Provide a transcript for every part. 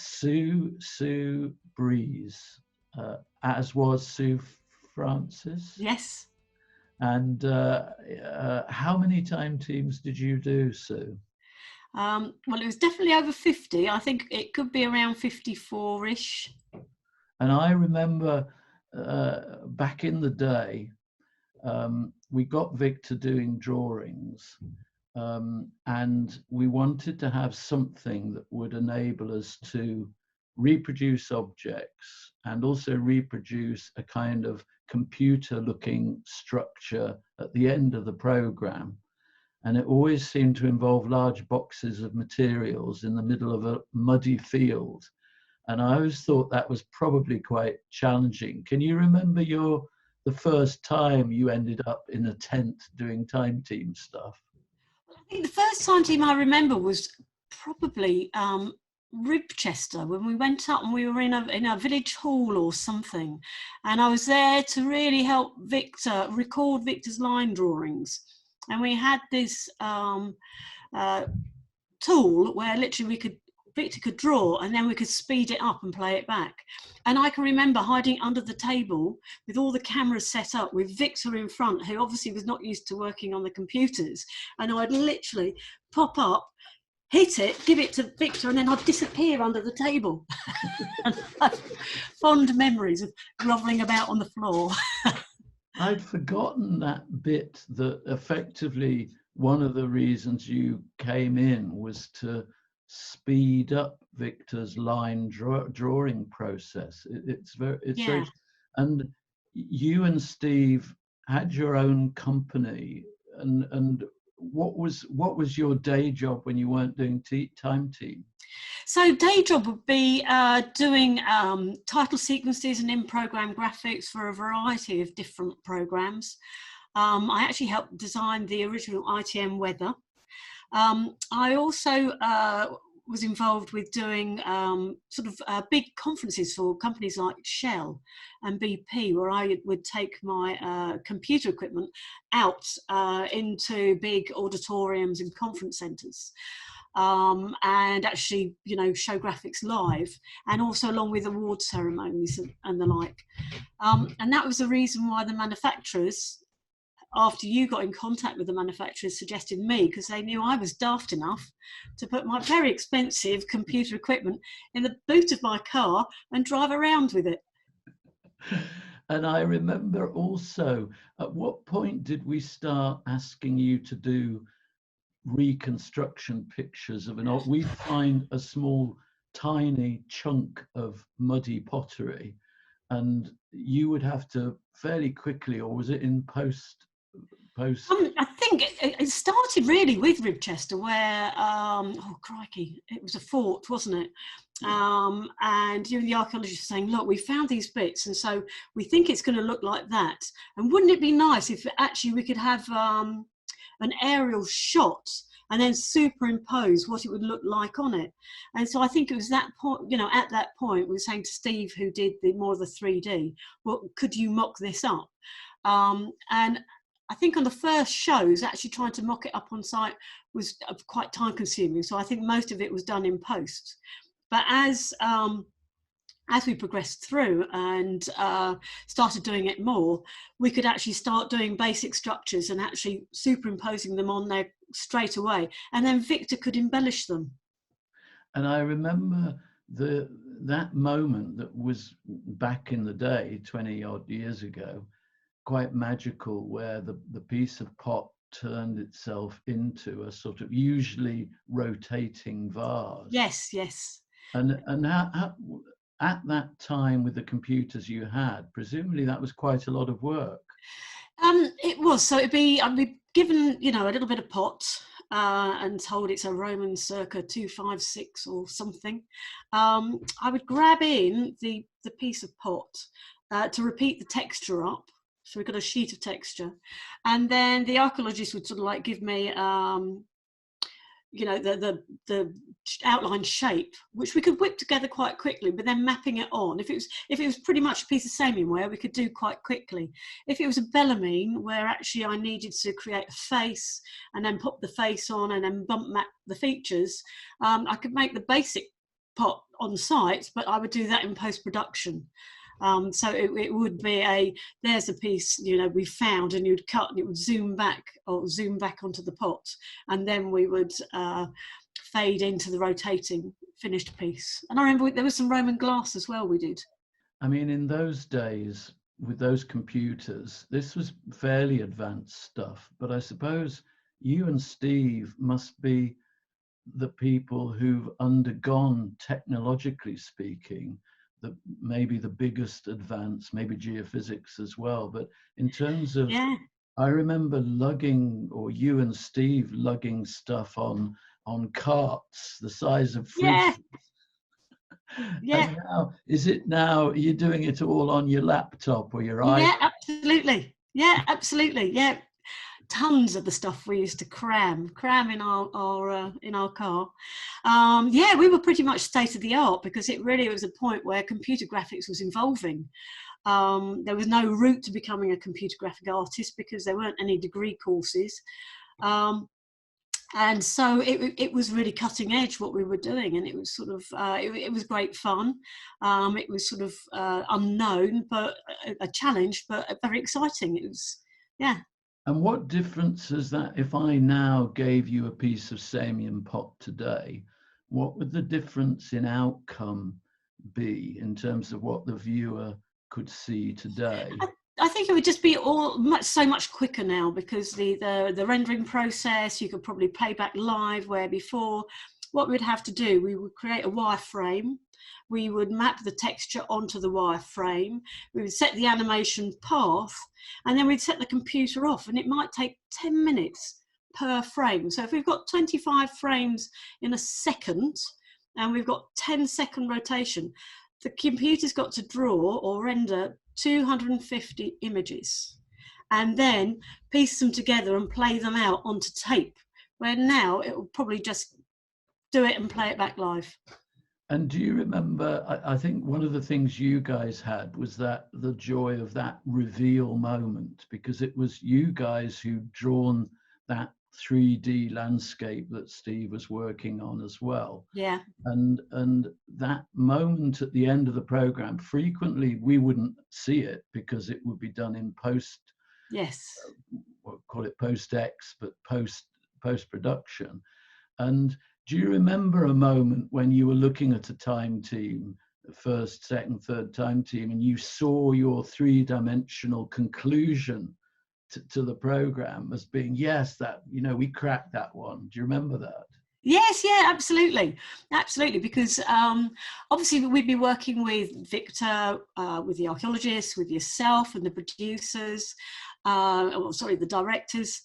Sue Breeze, as was Sue Francis. Yes. And how many time teams did you do, Sue? Well, it was definitely over 50. I think it could be around 54-ish. And I remember back in the day, we got Victor doing drawings, and we wanted to have something that would enable us to reproduce objects and also reproduce a kind of computer-looking structure at the end of the program. And it always seemed to involve large boxes of materials in the middle of a muddy field. And I always thought that was probably quite challenging. Can you remember the first time you ended up in a tent doing time team stuff? I think the first time team I remember was probably Ribchester, when we went up and we were in a village hall or something, and I was there to really help Victor record Victor's line drawings. And we had this tool where literally Victor could draw and then we could speed it up and play it back. And I can remember hiding under the table with all the cameras set up with Victor in front, who obviously was not used to working on the computers. And I'd literally pop up, hit it, give it to Victor, and then I'd disappear under the table. Fond memories of grovelling about on the floor. I'd forgotten that bit, that effectively one of the reasons you came in was to speed up Victor's line drawing process. It's very, and you and Steve had your own company, and what was your day job when you weren't doing time team? So day job would be doing title sequences and in-program graphics for a variety of different programs. I actually helped design the original ITM weather. I also was involved with doing big conferences for companies like Shell and BP, where I would take my computer equipment out into big auditoriums and conference centres. And actually, show graphics live, and also along with award ceremonies and the like. And that was the reason why the manufacturers, after you got in contact with the manufacturers, suggested me, because they knew I was daft enough to put my very expensive computer equipment in the boot of my car and drive around with it. And I remember also, at what point did we start asking you to do reconstruction pictures of we find a small tiny chunk of muddy pottery, and you would have to fairly quickly, or was it in post? I think it started really with Ribchester, where oh crikey, it was a fort, wasn't it? And the archaeologists were saying, look, we found these bits, and so we think it's going to look like that, and wouldn't it be nice if actually we could have an aerial shot and then superimpose what it would look like on it. And so I think it was that point, at that point, we were saying to Steve, who did more of the 3D, well, could you mock this up? And I think on the first shows, actually trying to mock it up on site was quite time consuming. So I think most of it was done in post. But as we progressed through and started doing it more, we could actually start doing basic structures and actually superimposing them on there straight away. And then Victor could embellish them. And I remember that moment that was back in the day, 20 odd years ago, quite magical, where the piece of pot turned itself into a sort of usually rotating vase. Yes. And how, at that time, with the computers you had, presumably that was quite a lot of work. It was. So I'd be given, a little bit of pot and told it's a Roman circa 256 or something. I would grab in the piece of pot to repeat the texture up. So we got a sheet of texture, and then the archaeologist would sort of like give me, the outline shape, which we could whip together quite quickly. But then mapping it on, if it was pretty much a piece of samian ware, we could do quite quickly. If it was a bellarmine, where actually I needed to create a face and then pop the face on and then bump map the features, I could make the basic pot on site, but I would do that in post-production. So it would be there's a piece, we found, and you'd cut and it would zoom back onto the pot, and then we would fade into the rotating finished piece. And I remember there was some Roman glass as well we did. I mean, in those days, with those computers, this was fairly advanced stuff, but I suppose you and Steve must be the people who've undergone, technologically speaking, maybe the biggest advance, maybe geophysics as well. But in terms of, I remember lugging, or you and Steve lugging stuff on carts the size of fridges. Yeah. And now, are you doing it all on your laptop or your iPad? Yeah, absolutely. Yeah, absolutely. Yeah. Tons of the stuff we used to cram in our car. We were pretty much state of the art, because it really was a point where computer graphics was evolving. There was no route to becoming a computer graphic artist because there weren't any degree courses. And so it was really cutting edge what we were doing, and it was sort of it was great fun. It was sort of unknown, but a challenge, but very exciting. It was, yeah. And what difference is that if I now gave you a piece of Samian pot today, what would the difference in outcome be in terms of what the viewer could see today? I think it would just be so much quicker now, because the rendering process, you could probably play back live, where before what we'd have to do, we would create a wireframe. We would map the texture onto the wireframe. We would set the animation path, and then we'd set the computer off, and it might take 10 minutes per frame. So if we've got 25 frames in a second and we've got 10-second rotation, the computer's got to draw or render 250 images and then piece them together and play them out onto tape, where now it will probably just do it and play it back live. And do you remember, I think one of the things you guys had was that the joy of that reveal moment, because it was you guys who'd drawn that 3D landscape that Steve was working on as well. Yeah. And that moment at the end of the program, frequently we wouldn't see it because it would be done in post. Yes. We'll call it post-X, but post-production. And do you remember a moment when you were looking at a time team, the first, second, third time team, and you saw your three-dimensional conclusion to the program as being, yes, that, we cracked that one? Do you remember that? Yes, yeah, absolutely. Because obviously we'd be working with Victor, with the archaeologists, with yourself and the producers, the directors.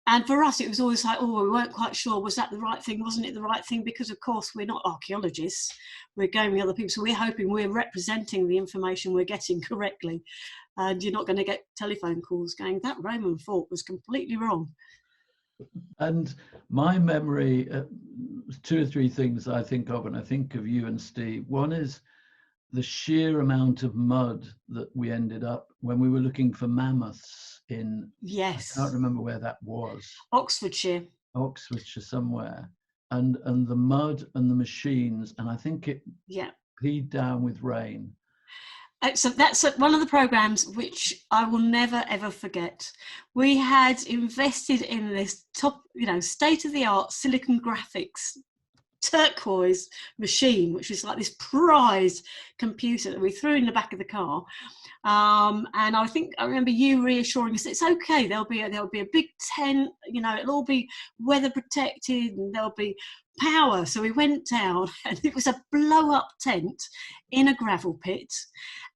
And for us, it was always like, we weren't quite sure, was that the right thing? Wasn't it the right thing? Because, of course, we're not archaeologists. We're going with other people. So we're hoping we're representing the information we're getting correctly. And you're not going to get telephone calls going, that Roman fort was completely wrong. And my memory, two or three things I think of when I think of you and Steve. One is the sheer amount of mud that we ended up when we were looking for mammoths in, yes, I can't remember where that was. Oxfordshire somewhere. And the mud and the machines, and I think it peed down with rain. So that's one of the programs which I will never, ever forget. We had invested in this top, state-of-the-art Silicon Graphics turquoise machine, which was like this prized computer that we threw in the back of the car. And I remember you reassuring us it's okay. There'll be a big tent. It'll all be weather protected, and there'll be power. So we went down, and it was a blow-up tent in a gravel pit,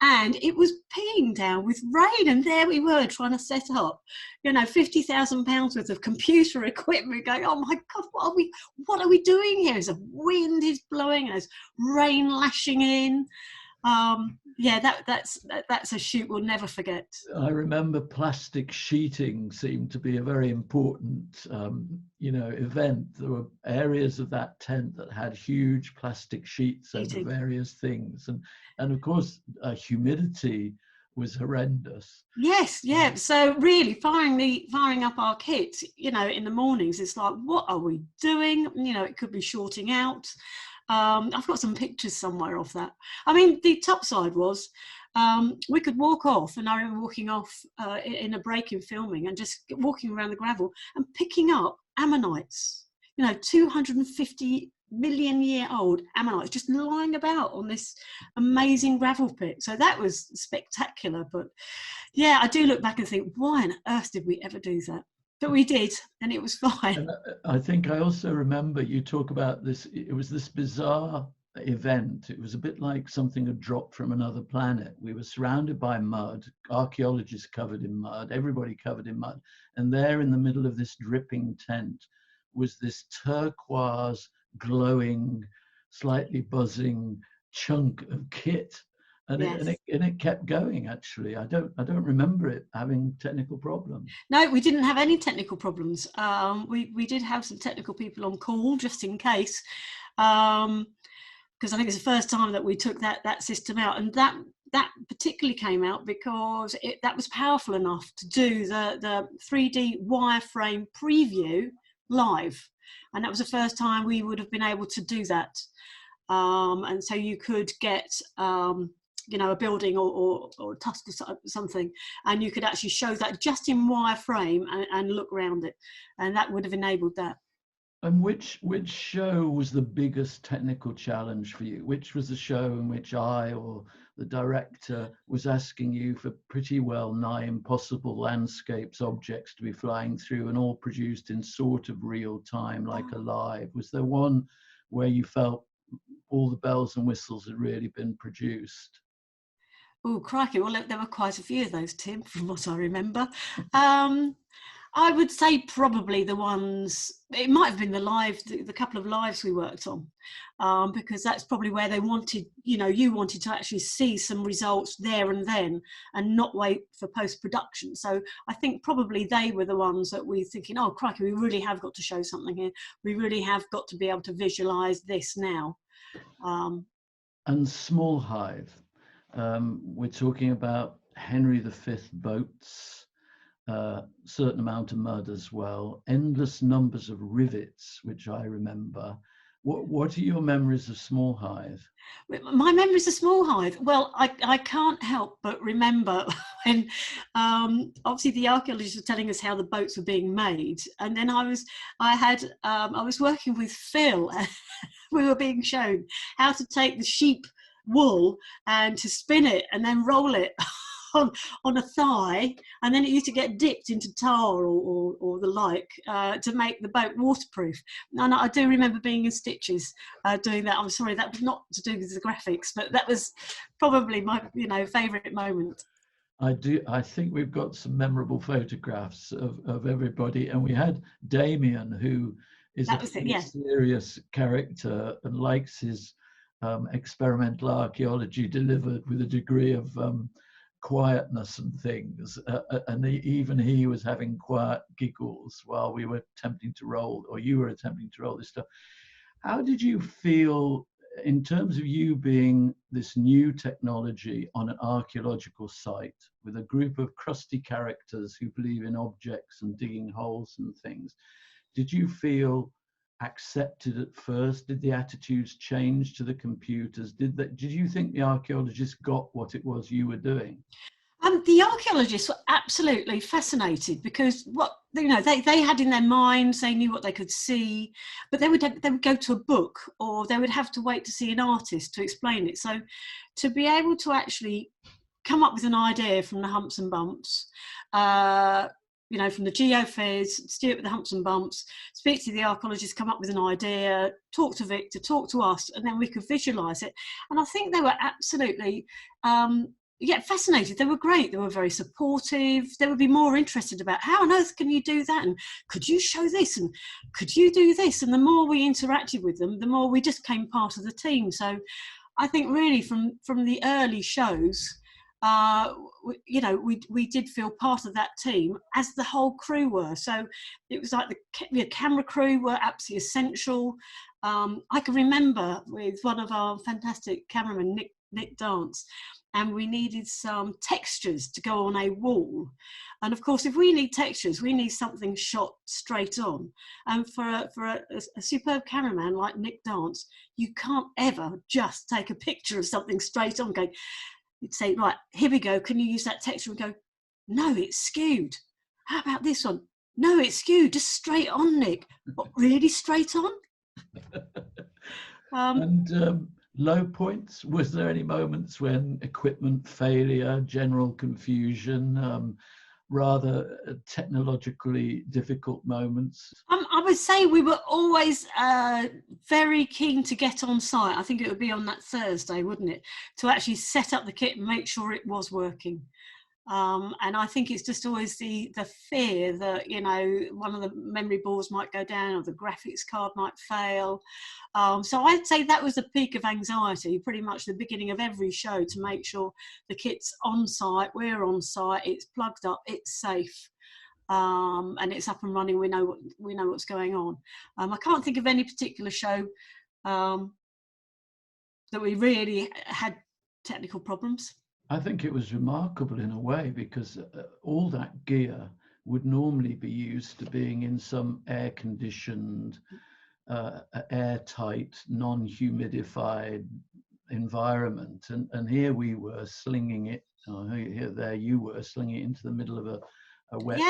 and it was peeing down with rain. And there we were trying to set up, £50,000 worth of computer equipment. Going, oh my God, what are we doing here? As the wind is blowing, and there's rain lashing in. That's a shoot we'll never forget. I remember plastic sheeting seemed to be a very important, event. There were areas of that tent that had huge plastic sheets over various things, and of course, humidity was horrendous. Yes, yeah. So really, firing up our kit, in the mornings, it's like, what are we doing? It could be shorting out. I've got some pictures somewhere of that. I mean, the top side was we could walk off, and I remember walking off in a break in filming and just walking around the gravel and picking up ammonites, 250 million year old ammonites just lying about on this amazing gravel pit. So that was spectacular. But yeah, I do look back and think, why on earth did we ever do that? But we did, and it was fine. And I think I also remember you talk about this. It was this bizarre event. It was a bit like something had dropped from another planet. We were surrounded by mud, archaeologists covered in mud, everybody covered in mud. And there in the middle of this dripping tent was this turquoise, glowing, slightly buzzing chunk of kit. And, Yes. it kept going. Actually, I don't remember it having technical problems. No, we didn't have any technical problems. We did have some technical people on call just in case, because I think it's the first time that we took that system out, and that particularly came out because that was powerful enough to do the 3D wireframe preview live, and that was the first time we would have been able to do that. And so you could get a building or a tusk or something, and you could actually show that just in wireframe and look around it, and that would have enabled that. And which show was the biggest technical challenge for you? Which was the show in which I or the director was asking you for pretty well nigh impossible landscapes, objects to be flying through and all produced in sort of real time, like alive? Was there one where you felt all the bells and whistles had really been produced? Oh, crikey. Well, there were quite a few of those, Tim, from what I remember. I would say probably the ones, it might have been the couple of lives we worked on, because that's probably where they wanted, you wanted to actually see some results there and then and not wait for post-production. So I think probably they were the ones that we're thinking, oh, crikey, we really have got to show something here. We really have got to be able to visualise this now. And Small Hive, we're talking about Henry V boats, certain amount of mud as well, endless numbers of rivets, which I remember. What are your memories of Small Hive? My memories of Small Hive. Well, I can't help but remember when obviously the archaeologists were telling us how the boats were being made, and then I was working with Phil. We were being shown how to take the sheep wool and to spin it and then roll it on a thigh, and then it used to get dipped into tar or the like to make the boat waterproof. And I do remember being in stitches doing that. I'm sorry, that was not to do with the graphics, but that was probably my favourite moment. I think we've got some memorable photographs of everybody, and we had Damien, who is a serious character and likes his experimental archaeology delivered with a degree of quietness and things, and even he was having quiet giggles while we were attempting to roll, or you were attempting to roll this stuff. How did you feel in terms of you being this new technology on an archaeological site with a group of crusty characters who believe in objects and digging holes and things? Did you feel accepted at first? Did the attitudes change to the computers? Did you think the archaeologists got what it was you were doing? The archaeologists were absolutely fascinated because what they had in their minds, they knew what they could see, but they would go to a book or they would have to wait to see an artist to explain it. So to be able to actually come up with an idea from the humps and bumps, from the geophys, steer it with the humps and bumps, speak to the archaeologists, come up with an idea, talk to Victor, talk to us, and then we could visualise it. And I think they were absolutely fascinated. They were great. They were very supportive. They would be more interested about how on earth can you do that, and could you show this, and could you do this? And the more we interacted with them, the more we just became part of the team. So I think really from the early shows, we did feel part of that team, as the whole crew were. So it was like the camera crew were absolutely essential. I can remember with one of our fantastic cameramen, Nick Dance, and we needed some textures to go on a wall. And of course, if we need textures, we need something shot straight on. And for a superb cameraman like Nick Dance, you can't ever just take a picture of something straight on. You'd say, right, here we go. Can you use that texture? And go, no, it's skewed. How about this one? No, it's skewed. Just straight on, Nick. What, really straight on? And low points, was there any moments when equipment failure, general confusion, rather technologically difficult moments? I would say we were always very keen to get on site. I think it would be on that Thursday, wouldn't it, to actually set up the kit and make sure it was working. And I think it's just always the fear that, you know, one of the memory boards might go down or the graphics card might fail. So I'd say that was the peak of anxiety, pretty much the beginning of every show, to make sure the kit's on site, we're on site, it's plugged up, it's safe, and it's up and running. We know what's going on. I can't think of any particular show that we really had technical problems. I think it was remarkable in a way, because all that gear would normally be used to being in some air-conditioned, airtight, non-humidified environment, and here we were slinging it. There you were slinging it into the middle of a wet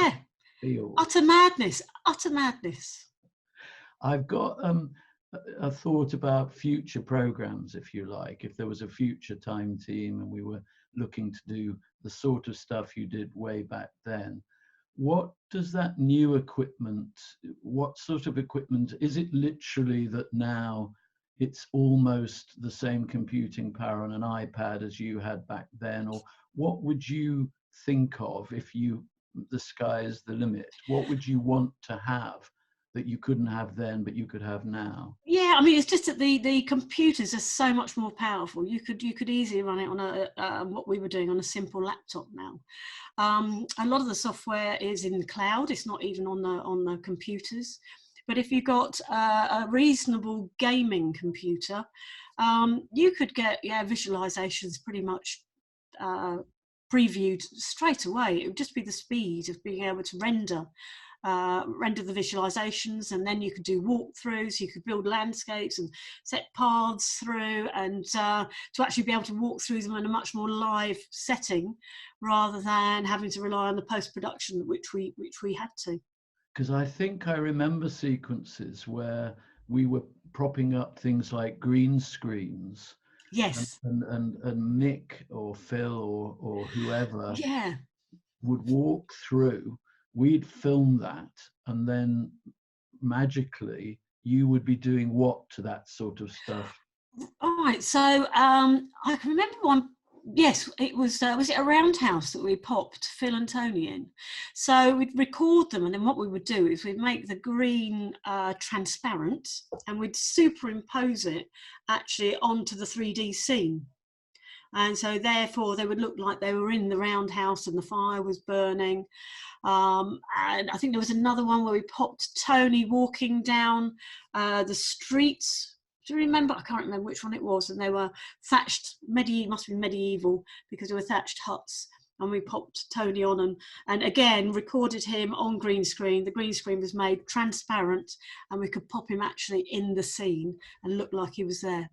field. Utter madness! Utter madness! I've got a thought about future programs, if you like. If there was a future Time team and we were looking to do the sort of stuff you did way back then, what does that new equipment, what sort of equipment, is it literally that now it's almost the same computing power on an iPad as you had back then? Or what would you think of if the sky's the limit? What would you want to have that you couldn't have then, but you could have now? Yeah, I mean, it's just that the computers are so much more powerful. You could easily run it on what we were doing on a simple laptop now. A lot of the software is in the cloud. It's not even on the computers. But if you've got a reasonable gaming computer, you could get visualizations pretty much previewed straight away. It would just be the speed of being able to render the visualizations, and then you could do walkthroughs, you could build landscapes and set paths through, and to actually be able to walk through them in a much more live setting rather than having to rely on the post-production which we had to. Because I think I remember sequences where we were propping up things like green screens. Yes. And Mick or Phil or whoever would walk through. We'd film that, and then magically you would be doing what to that sort of stuff? All right, so I can remember one. Yes, it was it a Roundhouse that we popped Phil and Tony in? So we'd record them, and then what we would do is we'd make the green transparent, and we'd superimpose it actually onto the 3D scene. And so therefore they would look like they were in the Roundhouse and the fire was burning. And I think there was another one where we popped Tony walking down the streets. Do you remember? I can't remember which one it was. And they were thatched, must be medieval, because they were thatched huts. And we popped Tony on and again recorded him on green screen. The green screen was made transparent, and we could pop him actually in the scene and look like he was there.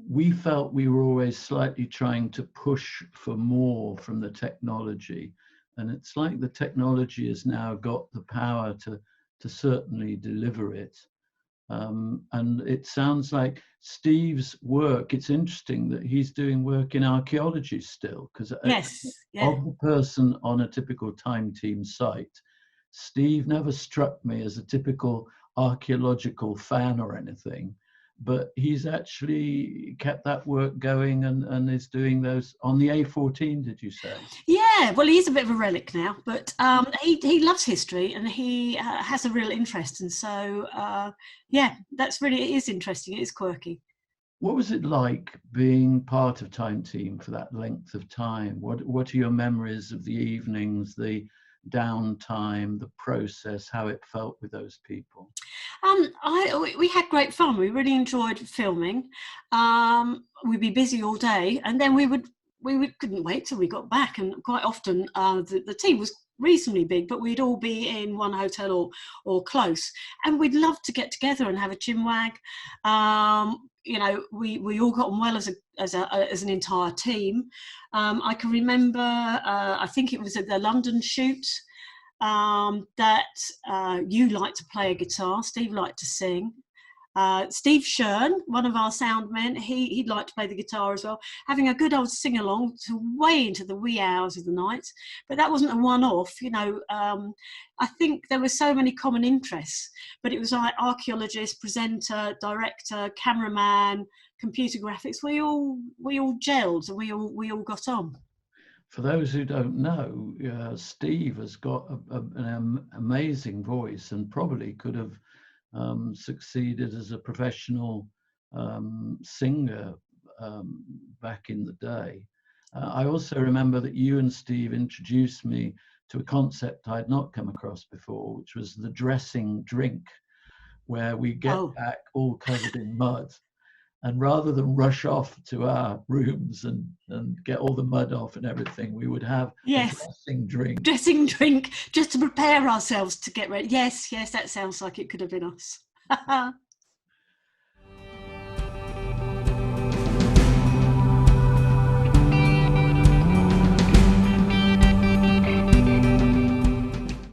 We felt we were always slightly trying to push for more from the technology, and it's like the technology has now got the power to certainly deliver it. And it sounds like Steve's work, it's interesting that he's doing work in archaeology still, because of the person on a typical Time team site, Steve never struck me as a typical archaeological fan or anything. But he's actually kept that work going and is doing those on the A14, did you say? Yeah, well, he's a bit of a relic now, but he loves history, and he has a real interest. And so, that's really, it is interesting. It is quirky. What was it like being part of Time Team for that length of time? What are your memories of the evenings, the downtime, the process, how it felt with those people? We had great fun. We really enjoyed filming. We'd be busy all day, and then we couldn't wait till we got back. And quite often, the team was reasonably big, but we'd all be in one hotel or close, and we'd love to get together and have a chinwag. You know, we all got on well as an entire team. I can remember, I think it was at the London shoot, that you liked to play a guitar, Steve liked to sing. Steve Shern, one of our sound men, he'd like to play the guitar as well, having a good old sing-along to way into the wee hours of the night. But that wasn't a one-off, you know. I think there were so many common interests, but it was like archaeologist, presenter, director, cameraman, computer graphics. We all gelled, and we all got on. For those who don't know, Steve has got an amazing voice and probably could have succeeded as a professional singer back in the day. I also remember that you and Steve introduced me to a concept I'd not come across before, which was the dressing drink, where we get back all covered in mud. And rather than rush off to our rooms and get all the mud off and everything, we would have a dressing drink. Dressing drink, just to prepare ourselves to get ready. Yes, that sounds like it could have been us.